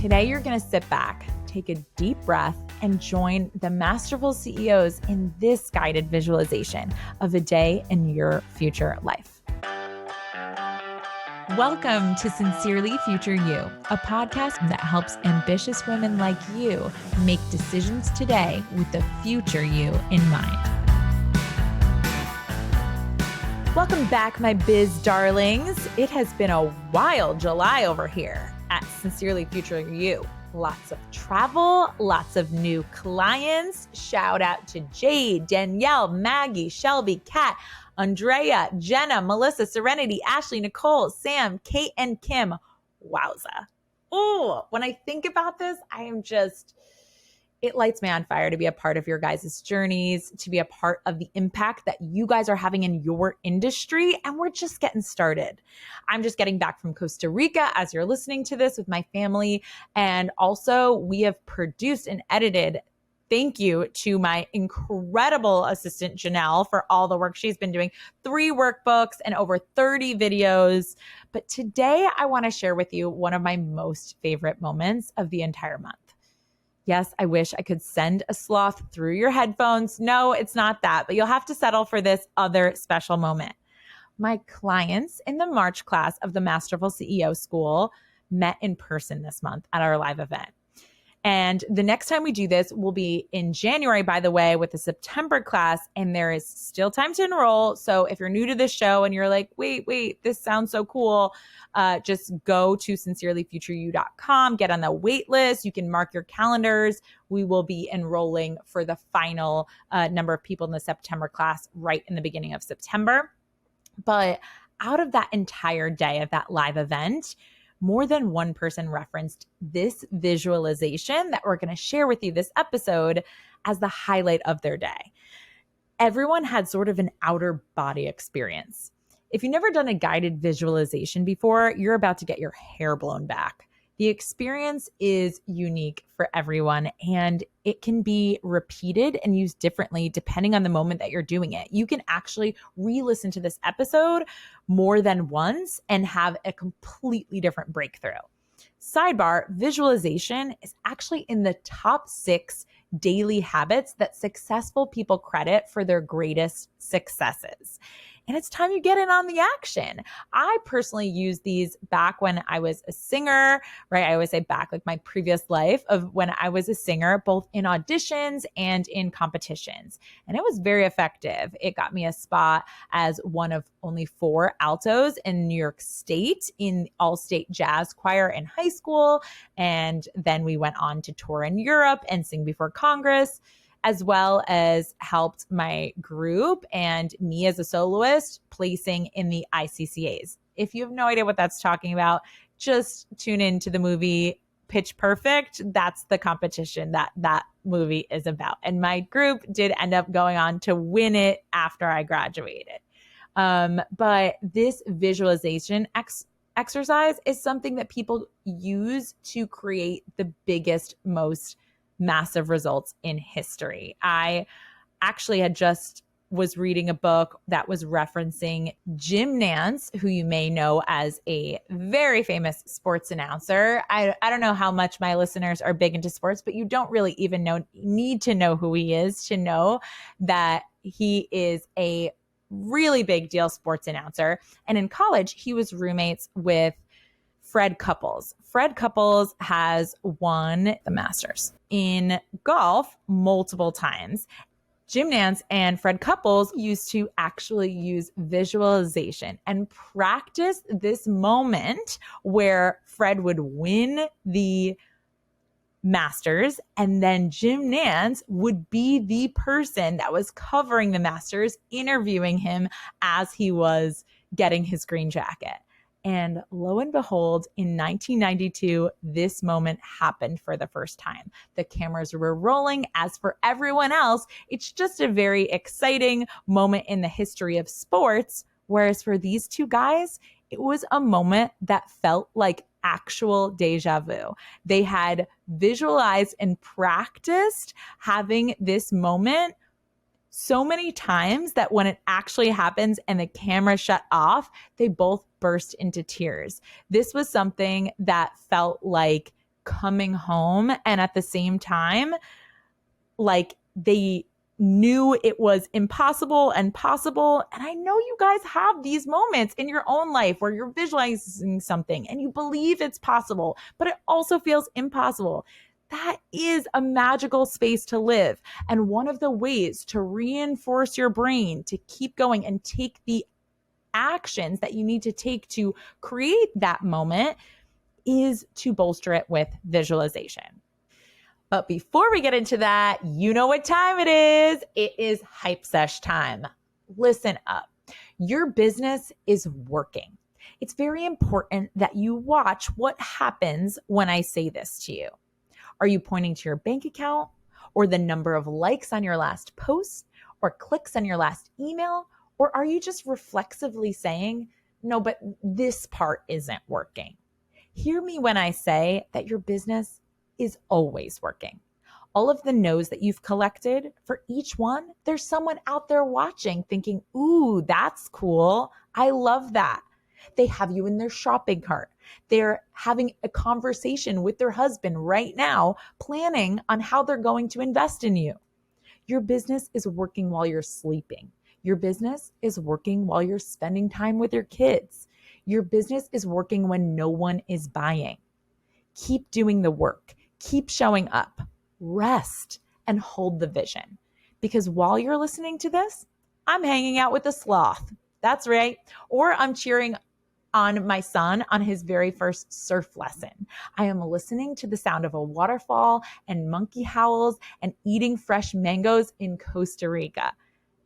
Today, you're going to sit back, take a deep breath, and join the masterful CEOs in this guided visualization of a day in your future life. Welcome to Sincerely Future You, a podcast that helps ambitious women like you make decisions today with the future you in mind. Welcome back, my biz darlings. It has been a wild July over here at Sincerely Future You. Lots of travel, lots of new clients. Shout out to Jade, Danielle, Maggie, Shelby, Kat, Andrea, Jenna, Melissa, Serenity, Ashley, Nicole, Sam, Kate, and Kim. Wowza. Oh, when I think about this, it lights me on fire to be a part of your guys' journeys, to be a part of the impact that you guys are having in your industry. And we're just getting started. I'm just getting back from Costa Rica as you're listening to this with my family. And also we have produced and edited. Thank you to my incredible assistant, Janelle, for all the work she's been doing. 3 workbooks and over 30 videos. But today I want to share with you one of my most favorite moments of the entire month. Yes, I wish I could send a sloth through your headphones. No, it's not that, but you'll have to settle for this other special moment. My clients in the March class of the Masterful CEO School met in person this month at our live event. And the next time we do this will be in January, by the way, with the September class, and there is still time to enroll. So if you're new to this show and you're like, wait, this sounds so cool, just go to sincerelyfutureyou.com, get on the wait list. You can mark your calendars. We will be enrolling for the final number of people in the September class right in the beginning of September. But out of that entire day of that live event, more than one person referenced this visualization that we're going to share with you this episode as the highlight of their day. Everyone had sort of an outer body experience. If you've never done a guided visualization before, you're about to get your hair blown back. The experience is unique for everyone, and it can be repeated and used differently depending on the moment that you're doing it. You can actually re-listen to this episode more than once and have a completely different breakthrough. Sidebar, visualization is actually in the top 6 daily habits that successful people credit for their greatest successes. And it's time you get in on the action. I personally used these back when I was a singer, right? I always say back, like my previous life of when I was a singer, both in auditions and in competitions. And it was very effective. It got me a spot as one of only 4 altos in New York State in all-state jazz choir in high school. And then we went on to tour in Europe and sing before Congress, as well as helped my group and me as a soloist placing in the ICCAs. If you have no idea what that's talking about, just tune into the movie Pitch Perfect. That's the competition that movie is about. And my group did end up going on to win it after I graduated. But this visualization exercise is something that people use to create the biggest, most massive results in history. I actually was reading a book that was referencing Jim Nantz, who you may know as a very famous sports announcer. I don't know how much my listeners are big into sports, but you don't really even need to know who he is to know that he is a really big deal sports announcer. And in college, he was roommates with Fred Couples. Fred Couples has won the Masters in golf multiple times. Jim Nantz and Fred Couples used to actually use visualization and practice this moment where Fred would win the Masters, and then Jim Nantz would be the person that was covering the Masters, interviewing him as he was getting his green jacket. And lo and behold, in 1992, this moment happened for the first time. The cameras were rolling. As for everyone else, it's just a very exciting moment in the history of sports. Whereas for these two guys, it was a moment that felt like actual deja vu. They had visualized and practiced having this moment so many times that when it actually happens and the camera shut off, they both burst into tears. This was something that felt like coming home, and at the same time, like they knew it was impossible and possible. And I know you guys have these moments in your own life where you're visualizing something and you believe it's possible, but it also feels impossible. That is a magical space to live. And one of the ways to reinforce your brain to keep going and take the actions that you need to take to create that moment is to bolster it with visualization. But before we get into that, you know what time it is. It is Hype Sesh time. Listen up. Your business is working. It's very important that you watch what happens when I say this to you. Are you pointing to your bank account or the number of likes on your last post or clicks on your last email? Or are you just reflexively saying, no, but this part isn't working? Hear me when I say that your business is always working. All of the no's that you've collected, for each one, there's someone out there watching thinking, ooh, that's cool. I love that. They have you in their shopping cart. They're having a conversation with their husband right now, planning on how they're going to invest in you. Your business is working while you're sleeping. Your business is working while you're spending time with your kids. Your business is working when no one is buying. Keep doing the work. Keep showing up, rest, and hold the vision. Because while you're listening to this, I'm hanging out with a sloth. That's right. Or I'm cheering on my son on his very first surf lesson. I am listening to the sound of a waterfall and monkey howls and eating fresh mangoes in Costa Rica.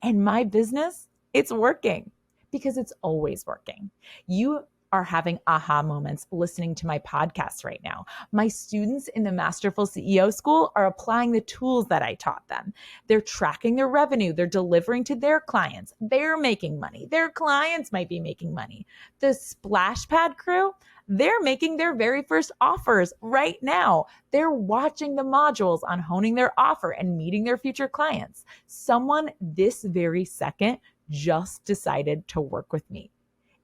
And my business, it's working because it's always working. You are having aha moments listening to my podcast right now. My students in the Masterful CEO School are applying the tools that I taught them. They're tracking their revenue. They're delivering to their clients. They're making money. Their clients might be making money. The Splash Pad crew, they're making their very first offers right now. They're watching the modules on honing their offer and meeting their future clients. Someone this very second just decided to work with me.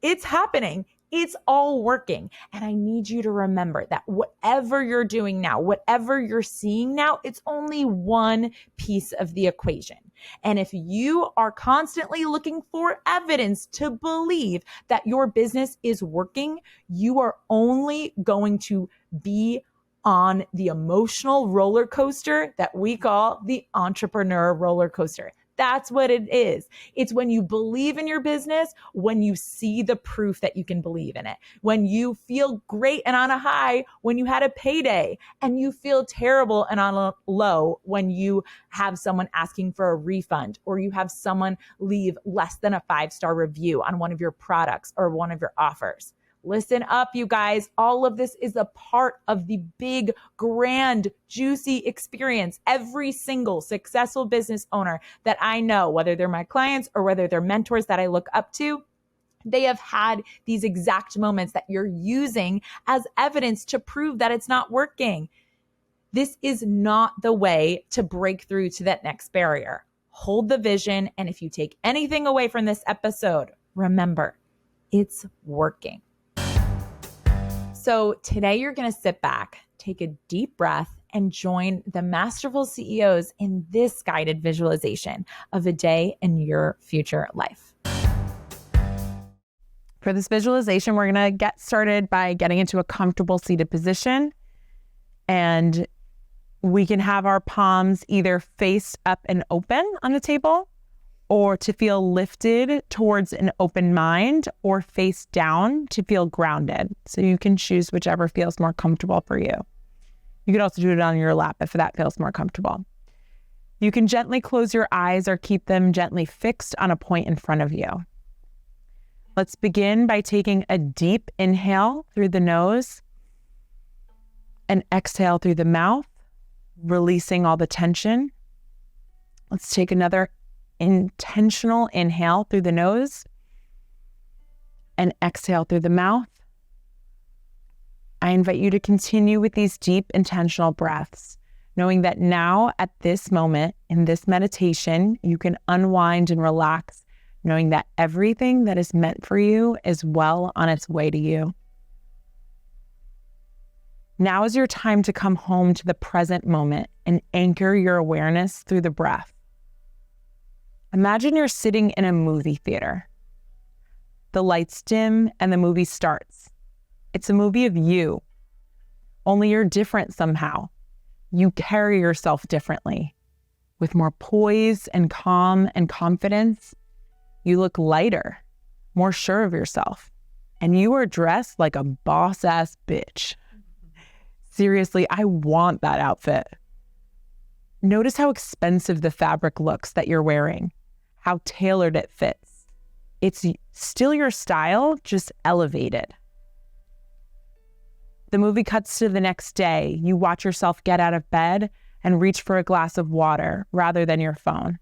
It's happening. It's all working. And I need you to remember that whatever you're doing now, whatever you're seeing now, it's only one piece of the equation. And if you are constantly looking for evidence to believe that your business is working, you are only going to be on the emotional roller coaster that we call the entrepreneur roller coaster. That's what it is. It's when you believe in your business, when you see the proof that you can believe in it, when you feel great and on a high when you had a payday, and you feel terrible and on a low when you have someone asking for a refund, or you have someone leave less than a 5-star review on one of your products or one of your offers. Listen up, you guys. All of this is a part of the big, grand, juicy experience. Every single successful business owner that I know, whether they're my clients or whether they're mentors that I look up to, they have had these exact moments that you're using as evidence to prove that it's not working. This is not the way to break through to that next barrier. Hold the vision. And if you take anything away from this episode, remember, it's working. So today you're going to sit back, take a deep breath, and join the Masterful CEOs in this guided visualization of a day in your future life. For this visualization, we're going to get started by getting into a comfortable seated position. And we can have our palms either face up and open on the table, or to feel lifted towards an open mind, or face down to feel grounded. So you can choose whichever feels more comfortable for you. You could also do it on your lap if that feels more comfortable. You can gently close your eyes or keep them gently fixed on a point in front of you. Let's begin by taking a deep inhale through the nose and exhale through the mouth, releasing all the tension. Let's take another intentional inhale through the nose and exhale through the mouth. I invite you to continue with these deep intentional breaths, knowing that now at this moment in this meditation, you can unwind and relax, knowing that everything that is meant for you is well on its way to you. Now is your time to come home to the present moment and anchor your awareness through the breath. Imagine you're sitting in a movie theater. The lights dim and the movie starts. It's a movie of you, only you're different somehow. You carry yourself differently. With more poise and calm and confidence, you look lighter, more sure of yourself, and you are dressed like a boss-ass bitch. Seriously, I want that outfit. Notice how expensive the fabric looks that you're wearing, how tailored it fits. It's still your style, just elevated. The movie cuts to the next day. You watch yourself get out of bed and reach for a glass of water rather than your phone.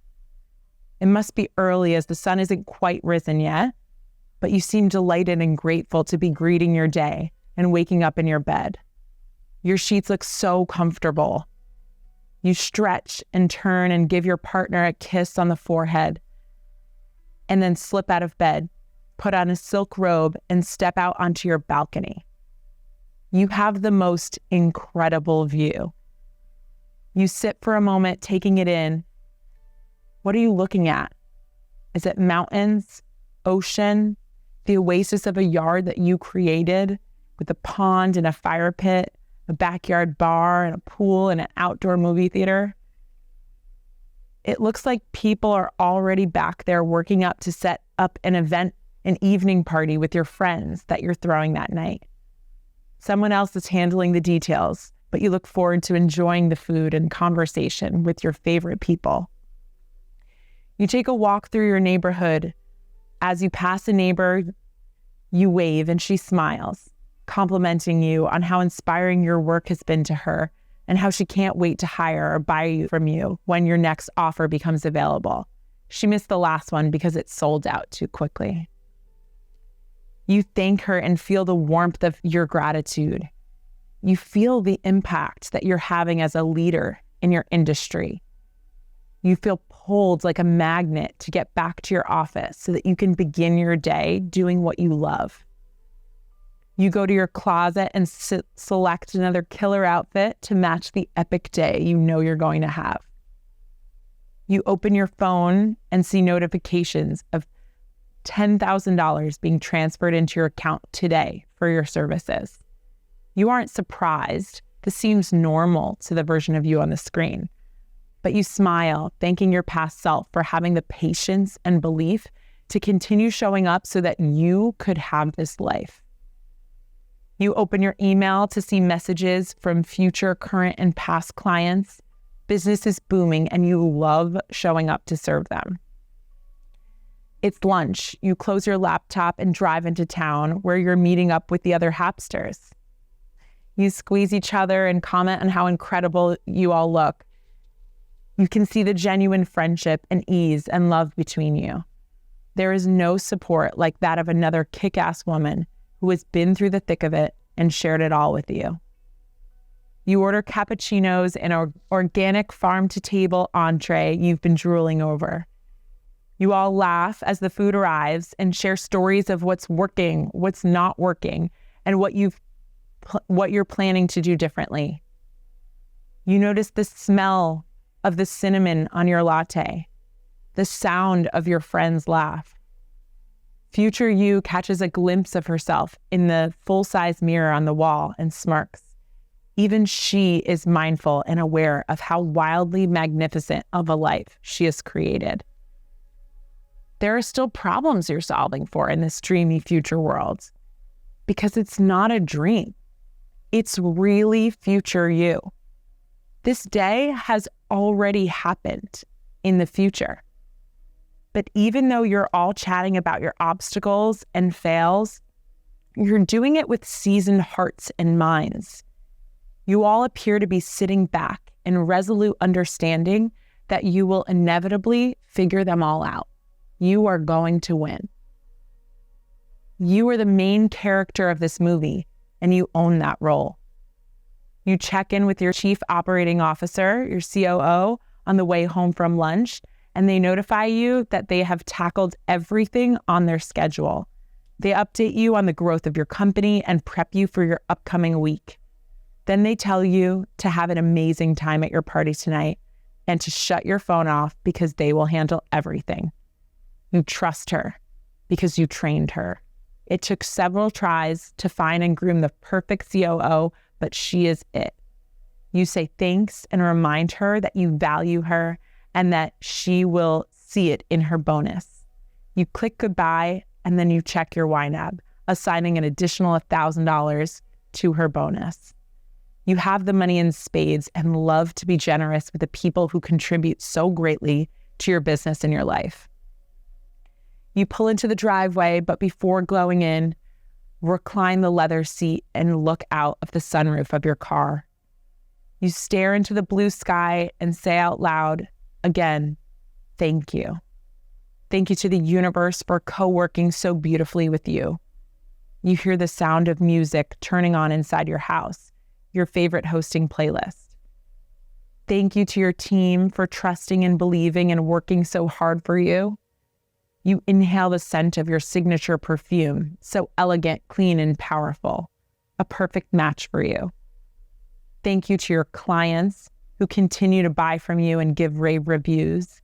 It must be early as the sun isn't quite risen yet, but you seem delighted and grateful to be greeting your day and waking up in your bed. Your sheets look so comfortable. You stretch and turn and give your partner a kiss on the forehead, and then slip out of bed, put on a silk robe, and step out onto your balcony. You have the most incredible view. You sit for a moment, taking it in. What are you looking at? Is it mountains, ocean, the oasis of a yard that you created with a pond and a fire pit, a backyard bar and a pool and an outdoor movie theater? It looks like people are already back there working up to set up an event, an evening party with your friends that you're throwing that night. Someone else is handling the details, but you look forward to enjoying the food and conversation with your favorite people. You take a walk through your neighborhood. As you pass a neighbor, you wave and she smiles, complimenting you on how inspiring your work has been to her and how she can't wait to hire or buy from you when your next offer becomes available. She missed the last one because it sold out too quickly. You thank her and feel the warmth of your gratitude. You feel the impact that you're having as a leader in your industry. You feel pulled like a magnet to get back to your office so that you can begin your day doing what you love. You go to your closet and select another killer outfit to match the epic day you know you're going to have. You open your phone and see notifications of $10,000 being transferred into your account today for your services. You aren't surprised. This seems normal to the version of you on the screen. But you smile, thanking your past self for having the patience and belief to continue showing up so that you could have this life. You open your email to see messages from future, current, and past clients. Business is booming and you love showing up to serve them. It's lunch. You close your laptop and drive into town where you're meeting up with the other Hapsters. You squeeze each other and comment on how incredible you all look. You can see the genuine friendship and ease and love between you. There is no support like that of another kick-ass woman who has been through the thick of it and shared it all with you. You order cappuccinos and an organic farm-to-table entree you've been drooling over. You all laugh as the food arrives and share stories of what's working, what's not working, and what you're planning to do differently. You notice the smell of the cinnamon on your latte, the sound of your friend's laugh. Future you catches a glimpse of herself in the full-size mirror on the wall and smirks. Even she is mindful and aware of how wildly magnificent of a life she has created. There are still problems you're solving for in this dreamy future world because it's not a dream. It's really future you. This day has already happened in the future. But even though you're all chatting about your obstacles and fails, you're doing it with seasoned hearts and minds. You all appear to be sitting back in resolute understanding that you will inevitably figure them all out. You are going to win. You are the main character of this movie, and you own that role. You check in with your chief operating officer, your COO, on the way home from lunch, and they notify you that they have tackled everything on their schedule. They update you on the growth of your company and prep you for your upcoming week. Then they tell you to have an amazing time at your party tonight and to shut your phone off because they will handle everything. You trust her because you trained her. It took several tries to find and groom the perfect COO, but she is it. You say thanks and remind her that you value her and that she will see it in her bonus. You click goodbye and then you check your YNAB, assigning an additional $1,000 to her bonus. You have the money in spades and love to be generous with the people who contribute so greatly to your business and your life. You pull into the driveway, but before going in, recline the leather seat and look out of the sunroof of your car. You stare into the blue sky and say out loud, again, thank you. Thank you to the universe for co-working so beautifully with you. You hear the sound of music turning on inside your house, your favorite hosting playlist. Thank you to your team for trusting and believing and working so hard for you. You inhale the scent of your signature perfume, so elegant, clean, and powerful, a perfect match for you. Thank you to your clients who continue to buy from you and give rave reviews.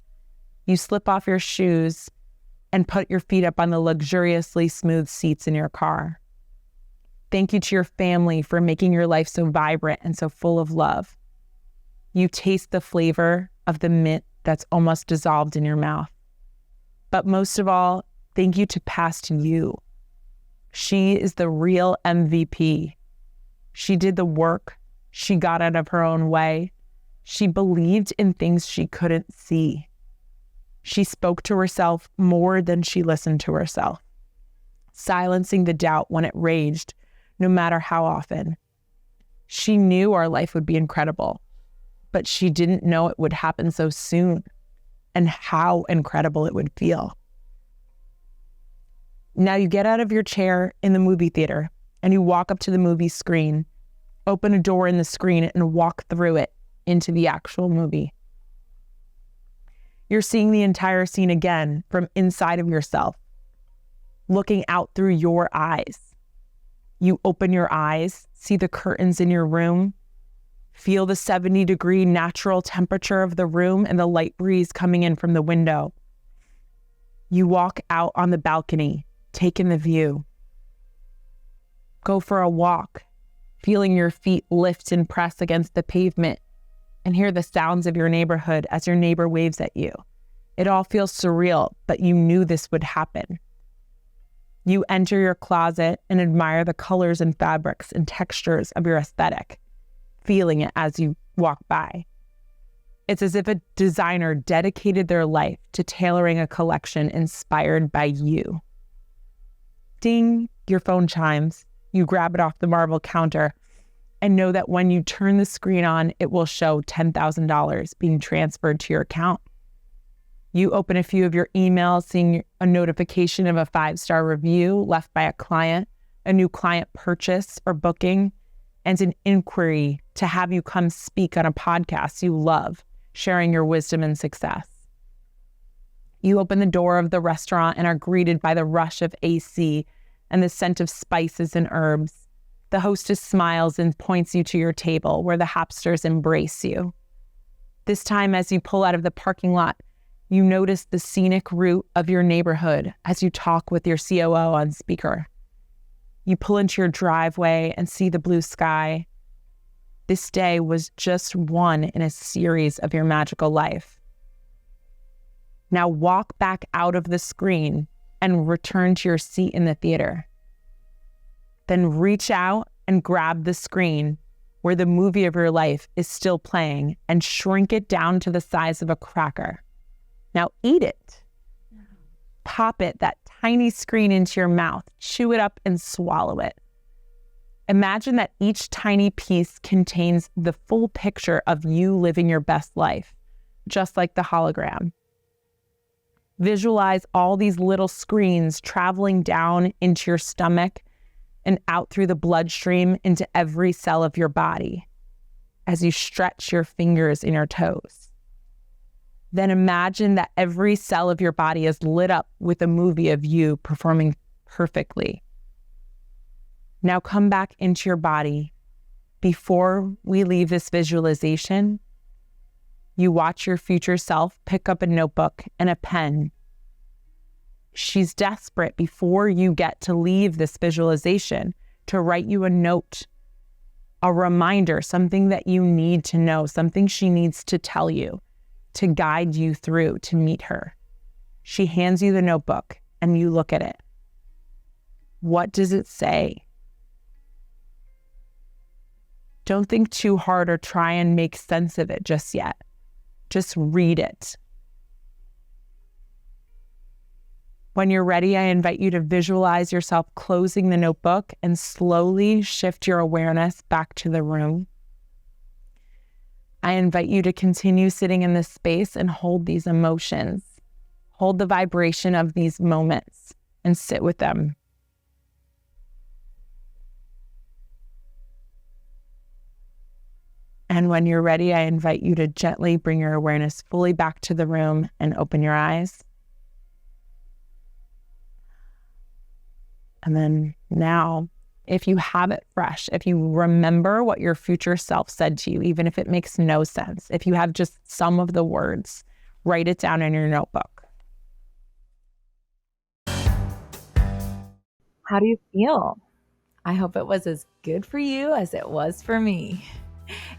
You slip off your shoes and put your feet up on the luxuriously smooth seats in your car. Thank you to your family for making your life so vibrant and so full of love. You taste the flavor of the mint that's almost dissolved in your mouth. But most of all, thank you to past you. She is the real MVP. She did the work. She got out of her own way. She believed in things she couldn't see. She spoke to herself more than she listened to herself, silencing the doubt when it raged, no matter how often. She knew our life would be incredible, but she didn't know it would happen so soon and how incredible it would feel. Now you get out of your chair in the movie theater and you walk up to the movie screen, open a door in the screen and walk through it into the actual movie. You're seeing the entire scene again from inside of yourself, looking out through your eyes. You open your eyes, see the curtains in your room, feel the 70-degree natural temperature of the room and the light breeze coming in from the window. You walk out on the balcony, take in the view. Go for a walk, feeling your feet lift and press against the pavement, and hear the sounds of your neighborhood as your neighbor waves at you. It all feels surreal, but you knew this would happen. You enter your closet and admire the colors and fabrics and textures of your aesthetic, feeling it as you walk by. It's as if a designer dedicated their life to tailoring a collection inspired by you. Ding, your phone chimes. You grab it off the marble counter and know that when you turn the screen on, it will show $10,000 being transferred to your account. You open a few of your emails, seeing a notification of a 5-star review left by a client, a new client purchase or booking, and an inquiry to have you come speak on a podcast you love, sharing your wisdom and success. You open the door of the restaurant and are greeted by the rush of AC and the scent of spices and herbs. The hostess smiles and points you to your table where the hapsters embrace you. This time, as you pull out of the parking lot, you notice the scenic route of your neighborhood as you talk with your COO on speaker. You pull into your driveway and see the blue sky. This day was just one in a series of your magical life. Now walk back out of the screen and return to your seat in the theater. Then reach out and grab the screen where the movie of your life is still playing and shrink it down to the size of a cracker. Now eat it. Pop it, that tiny screen, into your mouth, chew it up and swallow it. Imagine that each tiny piece contains the full picture of you living your best life, just like the hologram. Visualize all these little screens traveling down into your stomach and out through the bloodstream into every cell of your body as you stretch your fingers and your toes. Then imagine that every cell of your body is lit up with a movie of you performing perfectly. Now come back into your body before we leave this visualization, you watch your future self pick up a notebook and a pen. She's desperate before you get to leave this visualization to write you a note, a reminder, something that you need to know, something she needs to tell you, to guide you through to meet her. She hands you the notebook and you look at it. What does it say? Don't think too hard or try and make sense of it just yet. Just read it. When you're ready, I invite you to visualize yourself closing the notebook and slowly shift your awareness back to the room. I invite you to continue sitting in this space and hold these emotions. Hold the vibration of these moments and sit with them. And when you're ready, I invite you to gently bring your awareness fully back to the room and open your eyes. And then now, if you have it fresh, if you remember what your future self said to you, even if it makes no sense, if you have just some of the words, write it down in your notebook. How do you feel? I hope it was as good for you as it was for me.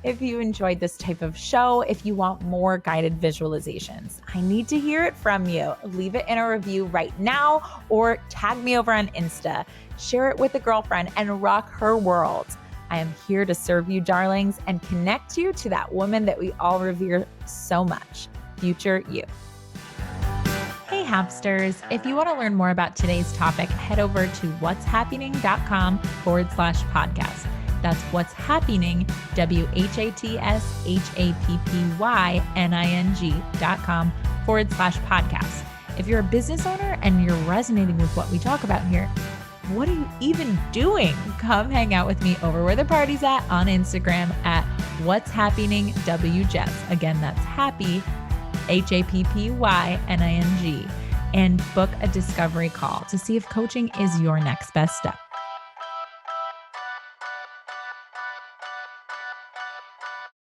If you enjoyed this type of show, if you want more guided visualizations, I need to hear it from you. Leave it in a review right now or tag me over on Insta. Share it with a girlfriend and rock her world. I am here to serve you, darlings, and connect you to that woman that we all revere so much, future you. Hey Hapsters, if you want to learn more about today's topic, head over to whatshappening.com/podcast. That's What's Happening, whatshappening.com/podcast. If you're a business owner and you're resonating with what we talk about here, what are you even doing? Come hang out with me over where the party's at on Instagram at What's Happening WJess. Again, that's happy, HAPPYNING, and book a discovery call to see if coaching is your next best step.